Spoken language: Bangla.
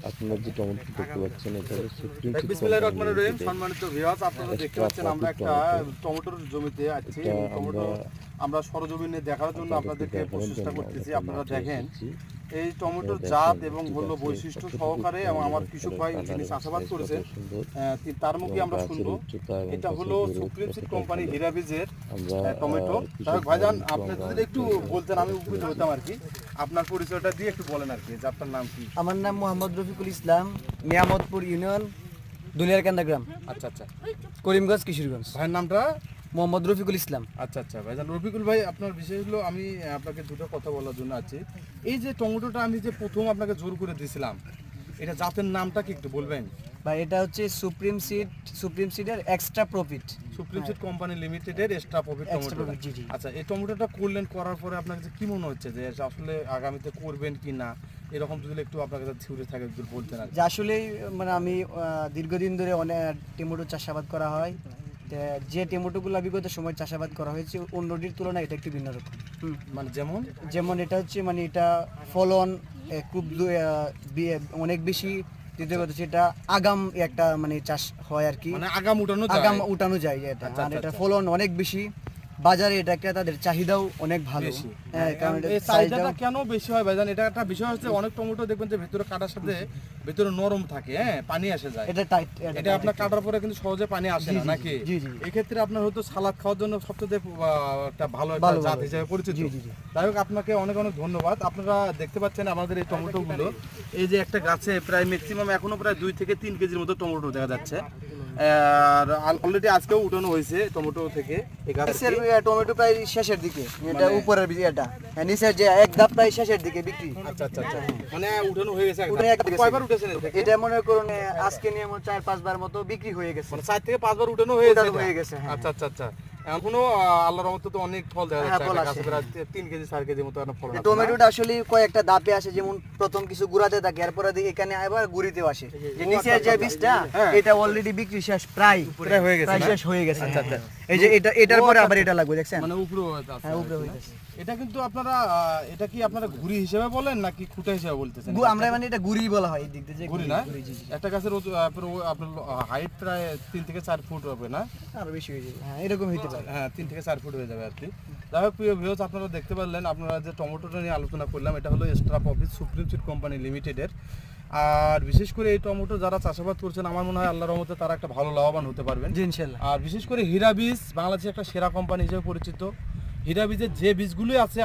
আপনারা যে টমেটো দেখতে পাচ্ছেন এটা হলো সুপ্রিম সিড বিসমিল্লাহির রহমানির রহিম। সম্মানিত ভিউয়ার্স, আপনারা দেখতে পাচ্ছেন আমরা একটা টমেটোর জমিতে আছি। টমেটো আমরা সরজমিনে দেখার জন্য আপনাদেরকে প্রচেষ্টা করতেছি। আপনারা দেখেন এই টমেটোর জাত এবং হলো বৈশিষ্ট্য সহকারে এবং আমার কৃষক ভাই যিনি চাষাবাদ করেছেন তার মুখে আমরা শুনবো। এটা হলো সুপ্রিম সিড কোম্পানি হীরাবীজের টমেটো। তাহলে ভাইজান আপনি যদি একটু বলতেন আমি উপকৃত হতাম আর কি। আপনার পরিচয়টা দিয়ে একটু বলেন আর কি যে আপনার নাম কি? আমার নাম মোহাম্মদ রফিকুল ইসলাম, নিয়ামতপুর ইউনিয়ন, দুলিয়ারকান্দা গ্রাম। আচ্ছা আচ্ছা, করিমগঞ্জ, কিশোরগঞ্জ। ভাইয়ের নামটা? মোহাম্মদ রফিকুল ইসলাম। আচ্ছা আচ্ছা ভাইজান রফিকুল ভাই, আপনার বিষয় হলো আমি আপনাকে দুটো কথা বলার জন্য আছি। এই যে টমেটোটা আমি যে প্রথম আপনাকে জোর করে দিয়েছিলাম, এটা জাতের নামটা কি একটু বলবেন? ভাই এটা হচ্ছে সুপ্রিম সিডের extra profit, Supreme Seed Company লিমিটেডের এক্সট্রা প্রফিট টমেটো। আচ্ছা, এই টমেটোটা করলেন, করার পরে আপনার কাছে কি মনে হচ্ছে যে আসলে আগামীতে করবেন কি না, এরকম যদি একটু আপনার কাছে থিওরি থাকে একটু বলতেন আর কি। যে আসলে মানে আমি দীর্ঘদিন ধরে অনেক টমেটো চাষাবাদ করা হয়। যে টমেটোগুলো বিগত সময় চাষাবাদ করা হয়েছে অন্যটির তুলনায় এটা একটু ভিন্ন রকম। মানে যেমন এটা হচ্ছে মানে এটা ফলন খুব অনেক বেশি। দ্বিতীয় কথা সেটা আগাম একটা মানে চাষ হয় আর কি, মানে আগাম উঠানো যায় এটা। আচ্ছা, আর এটা আচ্ছা। ফলন অনেক বেশি, বাজারে এটা তাদের চাহিদাও অনেক ভালো। হ্যাঁ, কারণ এই চাহিদাটা কেন বেশি হয় ভাইজান, এটা একটা বিষয় হচ্ছে অনেক টমেটো দেখবেন যে ভিতরে কাটার সাথে ভিতরে নরম থাকে, হ্যাঁ পানি আসে যায়। এটা টাইট, এটা আপনার কাটার পরে কিন্তু সহজে পানি আসে না নাকি? এই ক্ষেত্রে আপনার হয়তো সালাদ খাওয়ার জন্য সবচেয়ে একটা ভালো একটা জাত হিসেবে পরিচিত। যাই হোক, আপনাকে অনেক অনেক ধন্যবাদ। আপনারা দেখতে পাচ্ছেন আমাদের এই টমেটো গুলো, এই যে একটা গাছে প্রায় ম্যাক্সিমাম এখনো প্রায় 2 থেকে 3 কেজির মতো টমেটো দেখা যাচ্ছে। আর অলরেডি আজকেও উঠানো হয়েছে টমেটো থেকে। এই গাছের টমেটো প্রায় শেষের দিকে, এটা উপরের এটা নিচের যে এক ধাপ প্রায় শেষের দিকে বিক্রি। আচ্ছা আচ্ছা আচ্ছা, মানে উঠানো হয়ে গেছে। কয়বার উঠেছেন এটা? মনে করুন আজকে নিয়ে 4-5 বার মতো বিক্রি হয়ে গেছে, মানে 4 থেকে 5 বার উঠানো হয়ে গেছে। আচ্ছা আচ্ছা আচ্ছা, এখনো আল্লাহর রহমতে তো অনেক ফল দেখা যাচ্ছে। গাছে প্রায় 3 কেজি 4 কেজি মতো ফল আছে। টমেটোটা আসলে কয়েকটা ধাপে আসে, যেমন প্রথম কিছু গুড়াতে থাকে, এরপরে এখানে আবার গুড়িতেও আসে। যে নিচের যে বীজটা এটা অলরেডি বিক্রি শেষ, প্রায় হয়ে গেছে, শেষ হয়ে গেছে। আচ্ছা আচ্ছা, এই যে এটার পরে আবার এটা লাগবে, দেখছেন মানে উপরে আছে। হ্যাঁ, উপরে হয়ে গেছে। এটা কিন্তু আপনারা এটা কি আপনারা ঘুরি হিসেবে বলেন নাকি খুঁটা হিসেবে বলতেছেন? আমরা মানে এটা গুড়ি বলা হয় এই দিক দিয়ে, ঘুরি না? একটা গাছের আপনার হাইট প্রায় 3 থেকে 4 ফুট হবে না? আরো বেশি হয়ে যাবে, হ্যাঁ এরকম হতে পারে। হ্যাঁ, 3 থেকে 4 ফুট হয়ে যাবে আর কি। যাই হোক প্রিয় ভিউয়ার্স, আপনারা দেখতে পারলেন, আপনারা যে টমেটোটা নিয়ে আলোচনা করলাম, এটা হলো extra profit Supreme Seed Company লিমিটেডের। আর বিশেষ করে এই টমেটো যারা চাষাবাদ করছেন, আমার মনে হয় আল্লাহর রহমতে তারা একটা ভালো লাভবান হতে পারবেন ইনশাআল্লাহ। আর বিশেষ করে হীরাবীজ বাংলাদেশের একটা সেরা কোম্পানি হিসেবে পরিচিত। হীরাবীজের যে বীজগুলো আছে